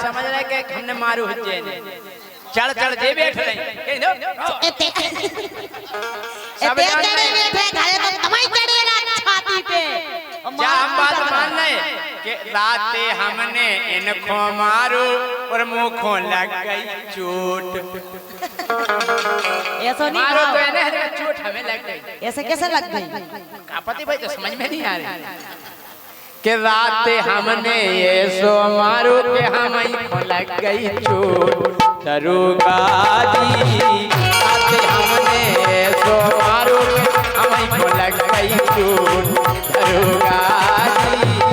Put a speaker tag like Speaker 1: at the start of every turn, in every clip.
Speaker 1: समझ रहे के हमने मारू हजे चढ़ चढ़ जे बैठ रही के नो सब बैठे
Speaker 2: घरे तो तमाई चढ़े ना छाती पे
Speaker 1: क्या हम बात मान ले कि राते हमने इनको मारू और मुंह लग गई चोट
Speaker 2: ऐसा नहीं
Speaker 1: मारो तो इन्हें चोट हमें लग गई
Speaker 2: ऐसे कैसे लग गई
Speaker 1: कापति भाई तो समझ में नहीं आ रही कि राते हमने ये सो मारू के हमें लग गई चोट दरोगा जी राते हमने ये सो मारू के हमें लग गई चोट दरोगा जी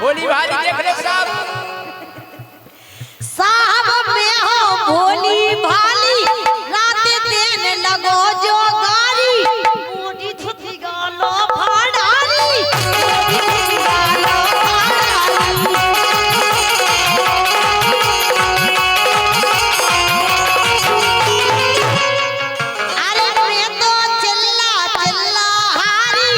Speaker 1: भोली भाली देख ले साहब
Speaker 2: में हो भोली भाली राते देने लगो जो गारी मोटी धुती गालो फाड़ाली अरे मैं तो चिल्ला चिल्ला हारी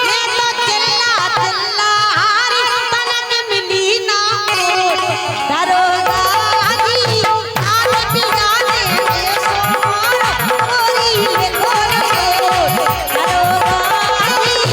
Speaker 2: मैं तो चिल्ला चिल्ला हारी तनक मिली ना दरोगा जी आज पिलाने के सोमार गोरी ले दरोगा जी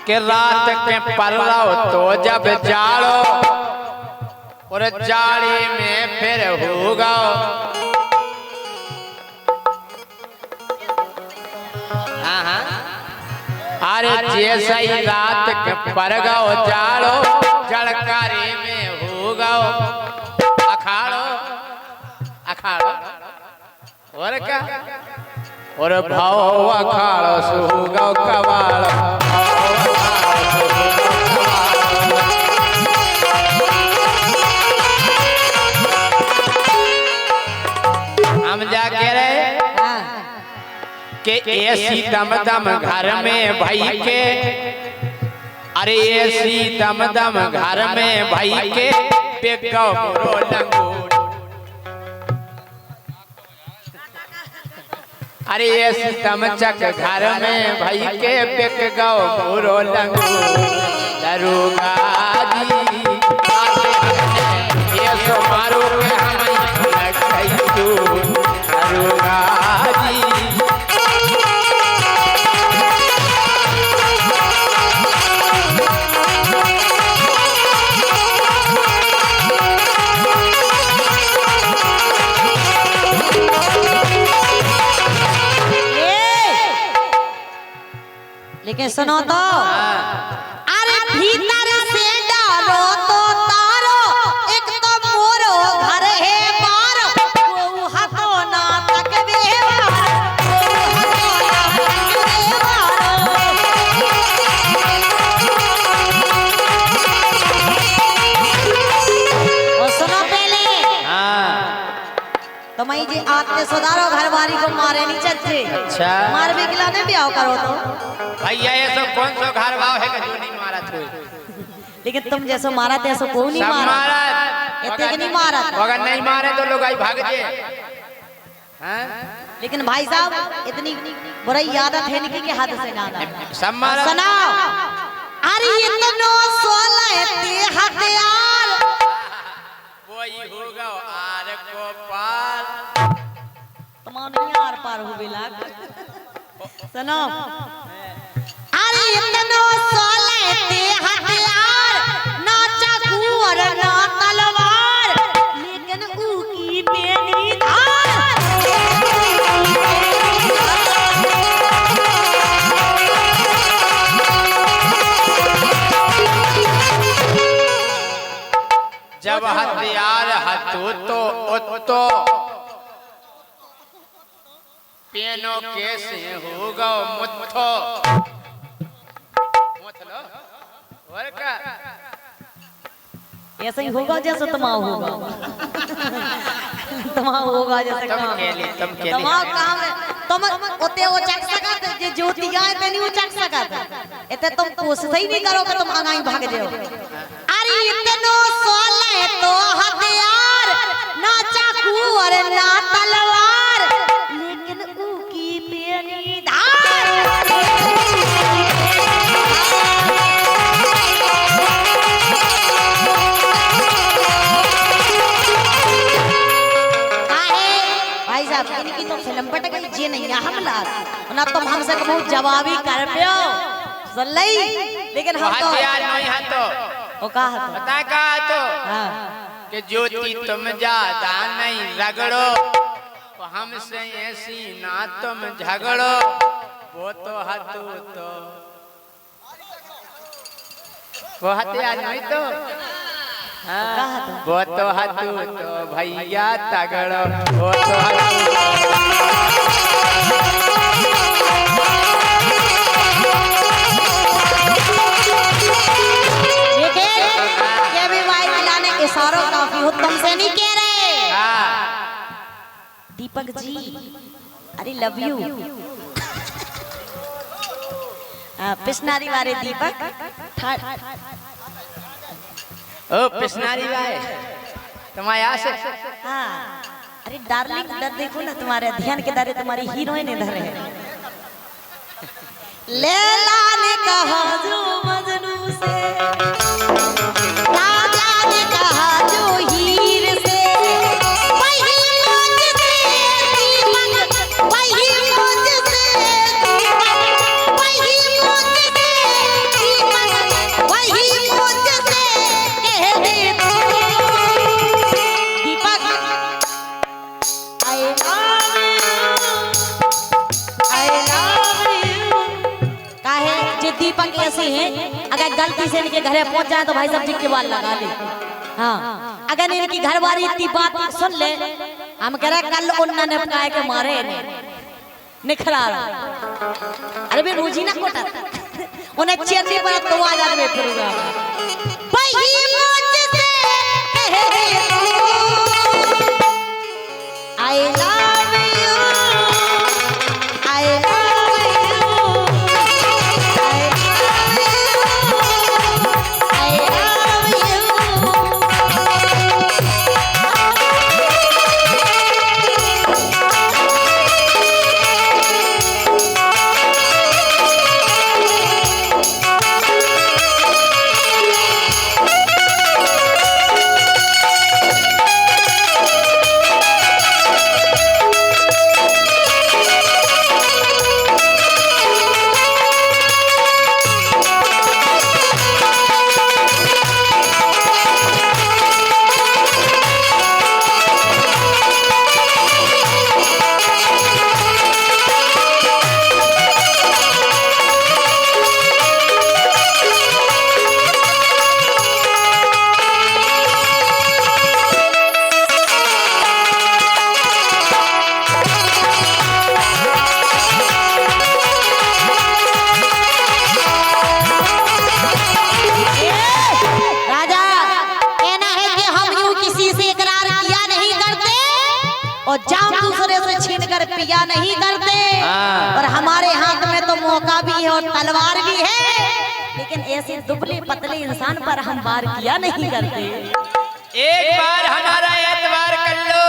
Speaker 1: कि रात के पल्लाओ तो जब जाड़ो और जाड़ी में फिर होगा अरे जैसे ही रात के परगाओ जाड़ो जड़कारी में होगा अखाड़ो अखाड़ो और क्या और भाव अखाड़ो सुगा कबाड़ो हम जा कह रहे कि ऐसी दम दम घर में भाई के अरे ऐसी दम दम घर में भाई के पेको बुरो लंगोट अरे ऐसी दम चक घर में भाई के पेको बुरो लंगोट दरोगा जी ये सो मारो के हमें लग गई चोट दरोगा जी
Speaker 2: लेकिन सुनो तो अरे भीतर से डालो तो तारो एक तो मोरो घर है बारो वो हतो ना तक बेवार वो हतो ना तक बेवार और सुनो पहले तो मैं जी आते सुधारो घरवारी को मारे नहीं चलते
Speaker 1: अच्छा
Speaker 2: मार भी खिलाने भी आओ करो तो
Speaker 1: भैया ये सब कौन सा घर भाव है कि जो नहीं मारा तू
Speaker 2: लेकिन तुम जैसो मारा थे ऐसो कोई नहीं मारा इतने के नहीं मारा
Speaker 1: अगर नहीं मारे तो लोग आई भाग जे हैं
Speaker 2: लेकिन भाई साहब इतनी बुरी आदत है नहीं कि हद से ज्यादा
Speaker 1: सब मारा
Speaker 2: सुनाओ अरे इतनो सोलह ते हथियार
Speaker 1: वही होगा आर को पार
Speaker 2: तुम्हारे यार पार हो बिला सुनो अरे इतनो सोलह ते हथियार ना चाकू और ना तलवार लेकिन
Speaker 1: जब हथियार हथू तो उत्तो पेनो कैसे होगा मुत्थो मुथलो और का
Speaker 2: ऐसा ही होगा जैसे तमाम होगा तमाम होगा जैसे
Speaker 1: तुम
Speaker 2: काम
Speaker 1: केली
Speaker 2: तमाम काम है तुम ओते वो चक सकत जे ज्योतिया है ते नहीं वो चक सकत एते तुम कोशिश ही नहीं करोगे तुम आगाई भाग जाओ अरे इतनो सोले तो हथियार ना चाकू और ना तलवार लेकिन ऊ की पेनी धार भाई साहब इनकी तो फिल्म पट गई जे नहीं हमला ना तुम हमसे बहुत जवाबी कर पियो सल्लई लेकिन हम तो
Speaker 1: हथियार नहीं है तो
Speaker 2: वो कहा था
Speaker 1: बता कहा तो
Speaker 2: हां
Speaker 1: कि ज्योति तुम ज्यादा नहीं रगड़ो तो हमसे ऐसी ना तुम झगड़ो वो तो हथू तो वो हथियार नहीं तो
Speaker 2: कहा था
Speaker 1: वो तो हथू तो भैया तगड़ो वो तो हथू
Speaker 2: ये भी भाई मिलाने इशारों काफी हो तुमसे नहीं कह रहे दीपक जी अरे लव यू पिछनारी वाले दीपक
Speaker 1: ओ पिछनारी भाई तुम्हारे यहाँ से
Speaker 2: हाँ अरे डार्लिंग इधर देखो ना तुम्हारे ध्यान के दारे तुम्हारी हीरोइन इधर है लैला ने कहा जो मजनू से राजा ने कहा जो हीर से वही मुझसे दीपक वही मुझसे दीपक वही मुझसे दीपक वही मुझसे कह दे दीपक I love you काहे जे दीपक ऐसे हैं अगर गलती से इनके घरे पहुंच जाए तो भाई साहब जी के बाल लगा ले हाँ अगर इनकी घरवाली इतनी बात सुन ले हम कह रहे कल उन्ना ने पकाए के मारे निखरा अरे भी रोजी ना कोटा उन्हें चेन्नई पर तो आ जाते में फिरूंगा वही मुझसे कह दे I love you I love you I love you और जाम दूसरे से छीन कर पिया नहीं करते और हमारे हाथ में तो मौका भी है और तलवार भी है लेकिन ऐसे दुबले पतले इंसान पर हम वार किया नहीं करते।
Speaker 1: एक बार हमारा एतबार कर लो,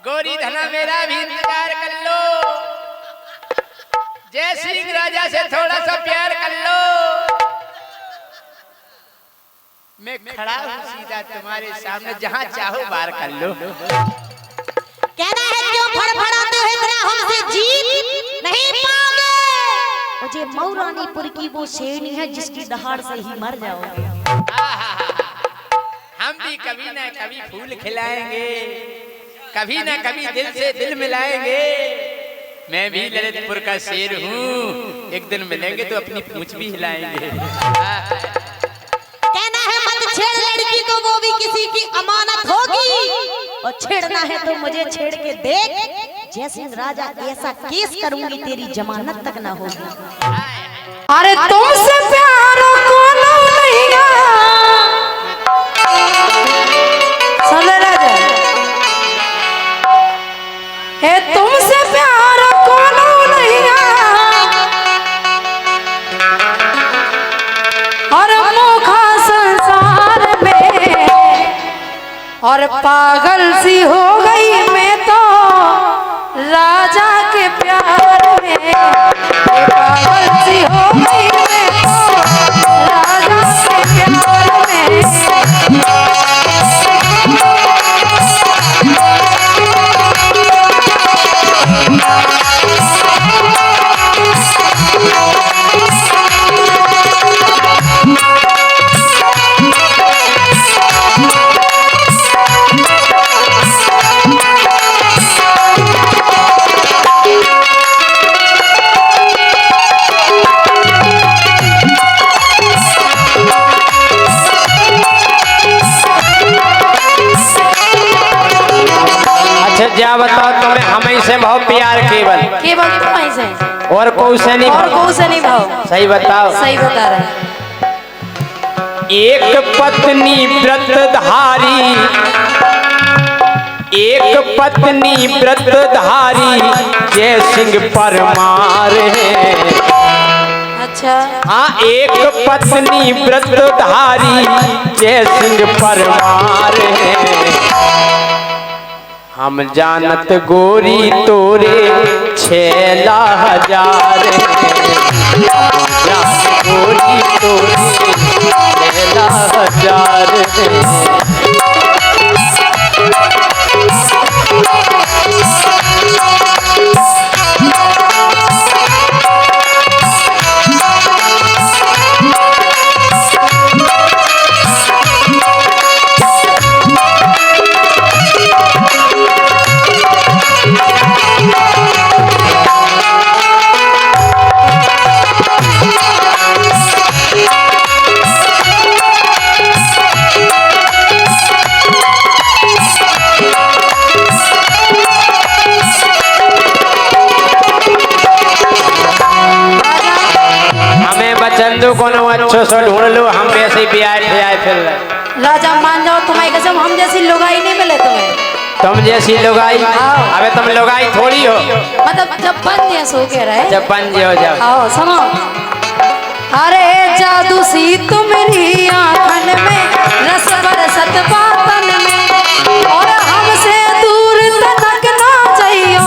Speaker 1: गोरी धना मेरा भी इंतजार कर लो, जय सिंह राजा से थोड़ा सा प्यार कर लो। मैं खड़ा हूँ सीधा तुम्हारे सामने, जहाँ चाहो बार कर लो।
Speaker 2: कहना है क्यों फड़फड़ाते हो इतना, हमसे जीत नहीं पाओगे। मुझे मौरानीपुर की वो शेरनी है जिसकी दहाड़ से ही मर जाओगे।
Speaker 1: हम भी कभी न कभी फूल खिलाएंगे, कभी न कभी दिल से दिल मिलाएंगे। मैं भी ललितपुर का शेर हूँ, एक दिन मिलेंगे तो अपनी पूंछ भी हिलाएंगे।
Speaker 2: कहना है मत छेड़ लड़की को, वो को भी किसी की अमानत होगी और छेड़ना है तो मुझे छेड़ के देख, जैसे राजा ऐसा केस करूंगी तेरी जमानत तक ना होगी।
Speaker 3: अरे तुमसे प्यार कोनो नहीं सुन राजा, हे तुमसे प्यार कोनो नहीं और मोखा संसार में, और पागल सी हो गई मैं तो राजा के प्यार में, पागल सी हो गई मैं तो राजा के प्यार में।
Speaker 1: जा बताओ तुम्हें हमें से बहुत प्यार केवल
Speaker 3: केवल तुम्हें से
Speaker 1: और कोई से नहीं,
Speaker 3: और कोई से नहीं भाव।
Speaker 1: सही बताओ।
Speaker 3: सही बता रहे।
Speaker 1: एक पत्नी व्रतधारी, एक पत्नी व्रतधारी जय सिंह परमार है।
Speaker 3: अच्छा
Speaker 1: हाँ, एक पत्नी व्रतधारी जय सिंह परमार है। हम जानत गोरी तोरे 6,000 गोरी तोरे 6,000। चंदू को अच्छो सो ढूंढ लो, हम वैसे भी आए फिर
Speaker 3: राजा मान जाओ, तुम्हारी कसम हम जैसी लुगाई नहीं मिले तुम्हें।
Speaker 1: तुम जैसी लुगाई? अबे तुम लुगाई थोड़ी हो,
Speaker 3: मतलब जब बन जैसे हो कह रहे,
Speaker 1: जब बन जो जब।
Speaker 3: आओ सुनो। अरे जादू सी तुम्हारी आंखन में, रस बरसत बातन में, और हमसे दूर तक ना चाहिए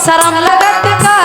Speaker 3: शर्म लगत का।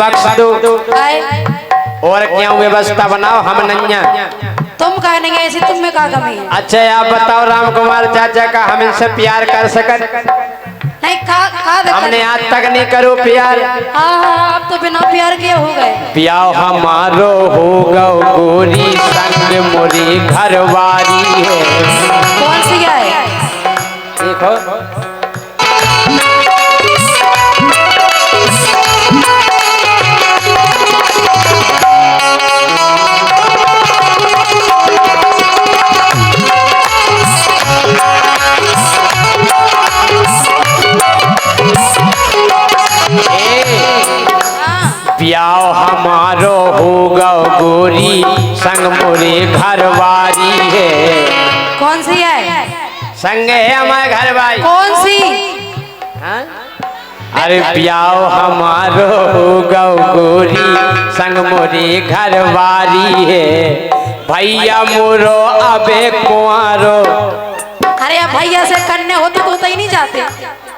Speaker 1: बख्श दो
Speaker 3: काय
Speaker 1: और क्या व्यवस्था बनाओ हम नैया।
Speaker 3: तुम कह नहीं ऐसी तुम में का कमी है?
Speaker 1: अच्छा आप बताओ राम कुमार चाचा का हम इनसे प्यार कर सकत?
Speaker 3: नहीं का
Speaker 1: हमने आज तक नहीं करो प्यार।
Speaker 3: हाँ आप तो बिना प्यार के हो गए।
Speaker 1: प्यार हमारो हो गौ गोरी संग मोरी घरवारी है।
Speaker 3: कौन सी है?
Speaker 1: देखो प्याओ हमारो हो गौ गोरी संग मोरे घरवारी है।
Speaker 3: कौन सी है?
Speaker 1: संग है हमारे घरवारी।
Speaker 3: कौन सी?
Speaker 1: हाँ? अरे प्याओ हमारो हो गौ गोरी संग मोरे घरवारी है। भैया मोरो अबे कुंवारो।
Speaker 3: अरे अब भैया से करने हो तो ही नहीं जाते।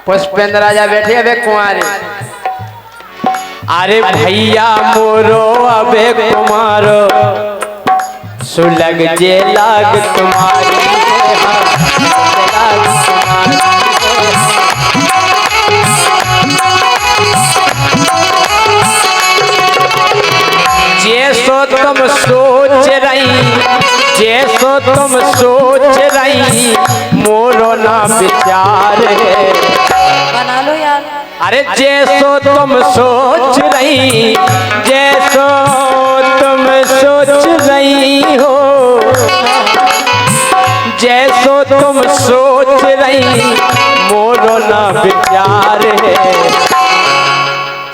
Speaker 1: पुष्पेंद्र राजा बैठे अबे कुंवारे। अरे भैया मोरो अबे कुमारो सुलग जे लाग तुम्हारी जैसो तुम सोच रही जैसो तुम सोच रही मोरो ना विचार है।
Speaker 3: बना लो यार।
Speaker 1: अरे जैसो तुम सोच रही जैसो तुम सोच रही हो जैसो तुम सोच रही मोरो ना विचार है।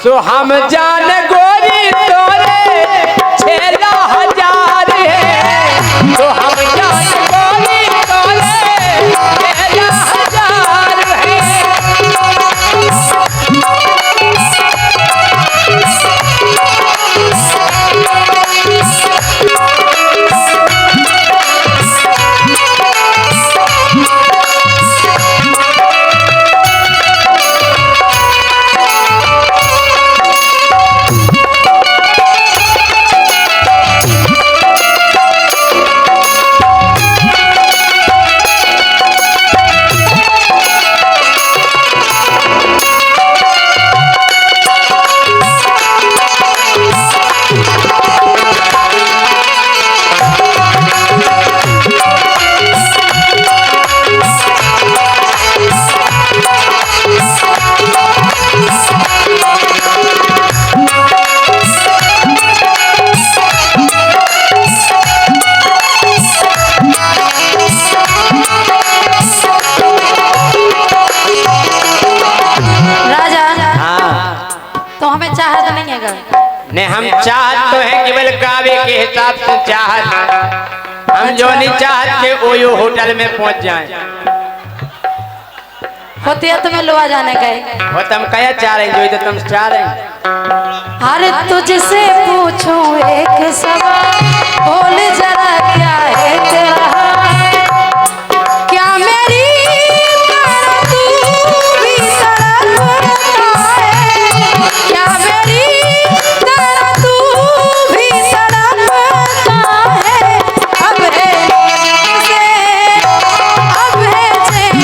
Speaker 1: सो हम जान गोरी तोरे 6,000 है। तो हम जान गोरी तोरे 6,000 है। ने हम चाहत तो है केवल कावे के हिसाब से चाहत। हम जो नहीं चाहत के ओयो होटल में पहुंच जाएं।
Speaker 3: होते है तुम्हें लोआ जाने गए
Speaker 1: वो तुम क्या चाह रहे जो तो तुम चाह रहे।
Speaker 3: अरे तुझसे पूछूं एक सवाल बोल जरा क्या है तेरा हाल? क्या मेरी तरह तू भी तड़पता है? क्या मेरी तरह तू भी तड़पता है? अब है से अब है चैन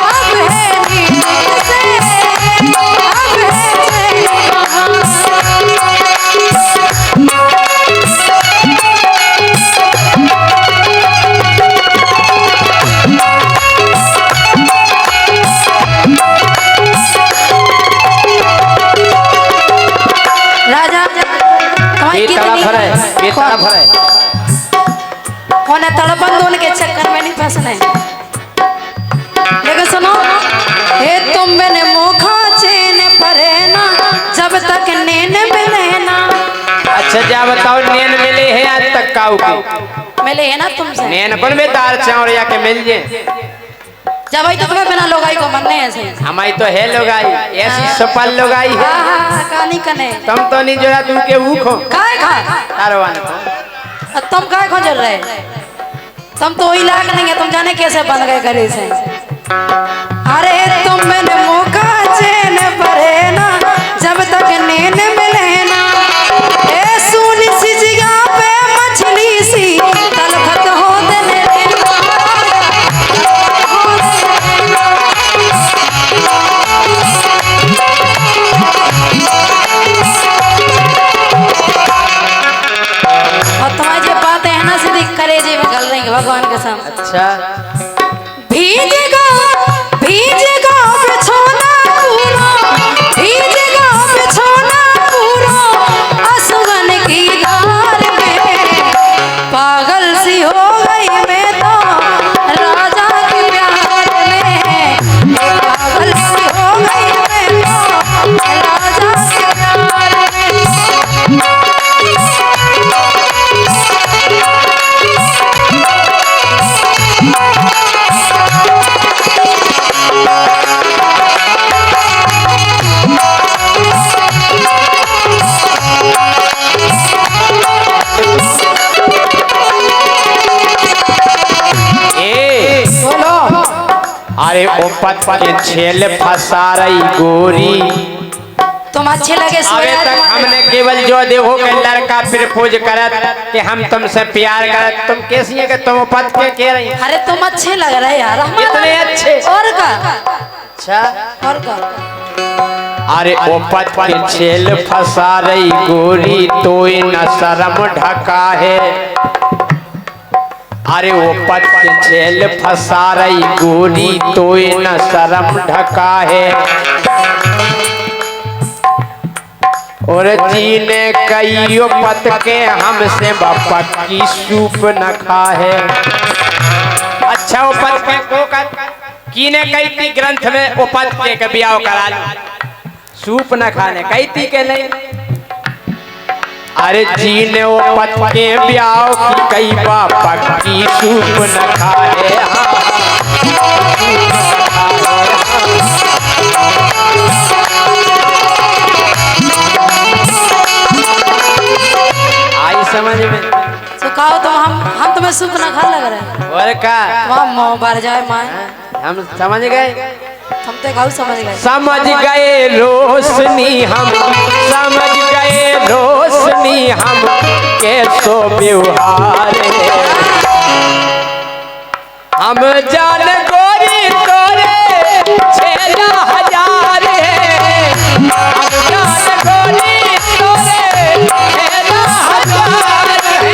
Speaker 3: अब है नींद से अब है कौन है तड़पन दोनों के चक्कर में नहीं फंसना है। लेकिन सुनो हे तुम मैंने मोखा चैन परे ना जब तक नैन मिले ना।
Speaker 1: अच्छा जा बताओ नैन मिले है आज तक काऊ की
Speaker 3: मिले है ना तुमसे?
Speaker 1: नैन कौन में दार चावड़िया के मिल जे
Speaker 3: जब आई तो तुम्हें बिना लोगाई को मनने ऐसे
Speaker 1: हमारी तो है लोगाई ऐसी सफल लोगाई है।
Speaker 3: कहानी कने
Speaker 1: तुम तो नहीं जोड़ा तू के ऊखो
Speaker 3: काय खा
Speaker 1: तारवान
Speaker 3: तुम काय खो जल रहे? तुम तो वही लाग नहीं है। तुम जाने कैसे बन गए घरे से। अरे तुम मैंने मौका चैन परे ना जब तक
Speaker 1: अच्छा
Speaker 3: भीजेगा भीजेगा बिछौना पूरा, भीजेगा बिछौना पूरा आंसुओं की धार में। पागल सी हो गई मैं तो राजा के प्यार में, पागल सी हो गई मैं तो राजा के प्यार में।
Speaker 1: अरे ओ पत के छेल फंसा रही गोरी।
Speaker 3: तुम अच्छे लगे
Speaker 1: अबे तक हमने केवल जो देखो के लड़का प्रपोज करत कि हम तुमसे प्यार करत, तुम कैसी है कि तुम पत के कह रही?
Speaker 3: अरे तुम अच्छे लग रहे यार,
Speaker 1: इतने अच्छे।
Speaker 3: और का
Speaker 1: अच्छा
Speaker 3: और का।
Speaker 1: अरे ओ पत के छेल फंसा रही गोरी, तो न शर्म ढका है। अरे वो पत के छेल फंसा रही गोरी, तो न शर्म ढका है। और जीने कईयो पत के हमसे बपक की सूप न खा है। अच्छा वो पत के को कीने कई थी ग्रंथ में वो पत के ब्याह करा लो, सूप न खाने कई थी के नहीं। अरे जीने वो पत के ब्याह की कई बपक की सूप न खाए। आई समझ में?
Speaker 3: सुखाओ तो हम तुम्हें सूप ना खा लग रहे हैं।
Speaker 1: और का
Speaker 3: वहाँ मुँह भर जाए माँ।
Speaker 1: हम समझ गए,
Speaker 3: हम तो खाओ समझ गए।
Speaker 1: समझ गए रोशनी हम, समझ गए रोशनी हम कैसो व्यवहार है। हम जान गोरी तोरे 6,000 है। हम जान गोरी तोरे 6,000 है।